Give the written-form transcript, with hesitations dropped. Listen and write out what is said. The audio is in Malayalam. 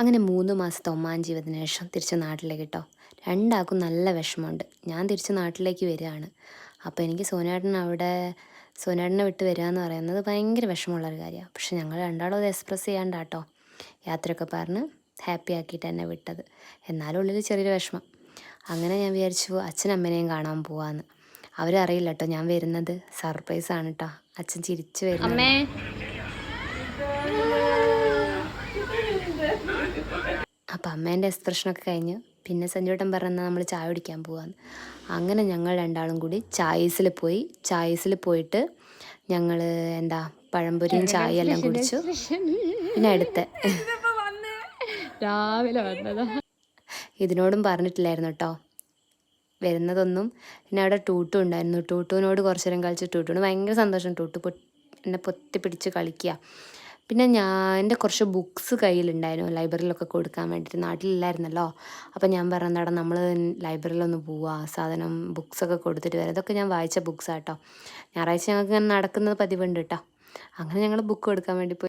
അങ്ങനെ 3 മാസത്തെ ഒമാൻ ജീവിതത്തിന് ശേഷം തിരിച്ച് നാട്ടിലേക്ക് കേട്ടോ. രണ്ടാൾക്കും നല്ല വിഷമമുണ്ട്. ഞാൻ തിരിച്ച് നാട്ടിലേക്ക് വരികയാണ്. അപ്പോൾ എനിക്ക് സോനേട്ടനെ വിട്ട് വരിക എന്ന് പറയുന്നത് ഭയങ്കര വിഷമമുള്ളൊരു കാര്യമാണ്. പക്ഷെ ഞങ്ങൾ രണ്ടാളും അത് എക്സ്പ്രസ് ചെയ്യാണ്ടാട്ടോ യാത്രയൊക്കെ പറഞ്ഞ് ഹാപ്പി ആക്കിയിട്ട് എന്നെ വിട്ടത്. എന്നാലും ഉള്ളിൽ ചെറിയൊരു വിഷമം. അങ്ങനെ ഞാൻ വിചാരിച്ചു അച്ഛനും അമ്മേനെയും കാണാൻ പോവാന്ന്. അവരറിയില്ല കേട്ടോ ഞാൻ വരുന്നത് സർപ്രൈസാണ് കേട്ടോ. അച്ഛൻ ചിരിച്ചു വരുന്നത്. അപ്പം അമ്മേൻ്റെ എക്സ്പ്രഷനൊക്കെ കഴിഞ്ഞ് പിന്നെ സഞ്ജുവേട്ടൻ പറഞ്ഞാൽ നമ്മൾ ചായ കുടിക്കാൻ പോവാന്ന്. അങ്ങനെ ഞങ്ങൾ രണ്ടാളും കൂടി ചായസിൽ പോയിട്ട് ഞങ്ങൾ പഴംപൊരിയും ചായ എല്ലാം കുടിച്ചു. പിന്നെ രാവിലെ വന്നതാ. ഇതിനോടും പറഞ്ഞിട്ടില്ലായിരുന്നു കേട്ടോ വരുന്നതൊന്നും. പിന്നെ അവിടെ ടൂട്ടു ഉണ്ടായിരുന്നു. ടൂട്ടുവിനോട് കുറച്ച് നേരം കളിച്ച് ടൂട്ടുവിന് ഭയങ്കര സന്തോഷം. എന്നെ പൊത്തി പിടിച്ച് കളിക്കുക. പിന്നെ എൻ്റെ കുറച്ച് ബുക്സ് കയ്യിലുണ്ടായിരുന്നു ലൈബ്രറിയിലൊക്കെ കൊടുക്കാൻ വേണ്ടിയിട്ട്. നാട്ടിലില്ലായിരുന്നല്ലോ. അപ്പം ഞാൻ പറഞ്ഞതാണ് നമ്മൾ ലൈബ്രറിയിലൊന്ന് പോവുക, സാധനം ബുക്സൊക്കെ കൊടുത്തിട്ട് വരാം. ഇതൊക്കെ ഞാൻ വായിച്ച ബുക്സാട്ടോ. ഞായറാഴ്ച ഞങ്ങൾക്ക് ഇങ്ങനെ നടക്കുന്നത് പതിവുണ്ട് കേട്ടോ. അങ്ങനെ ഞങ്ങൾ ബുക്ക് കൊടുക്കാൻ വേണ്ടി പോയി.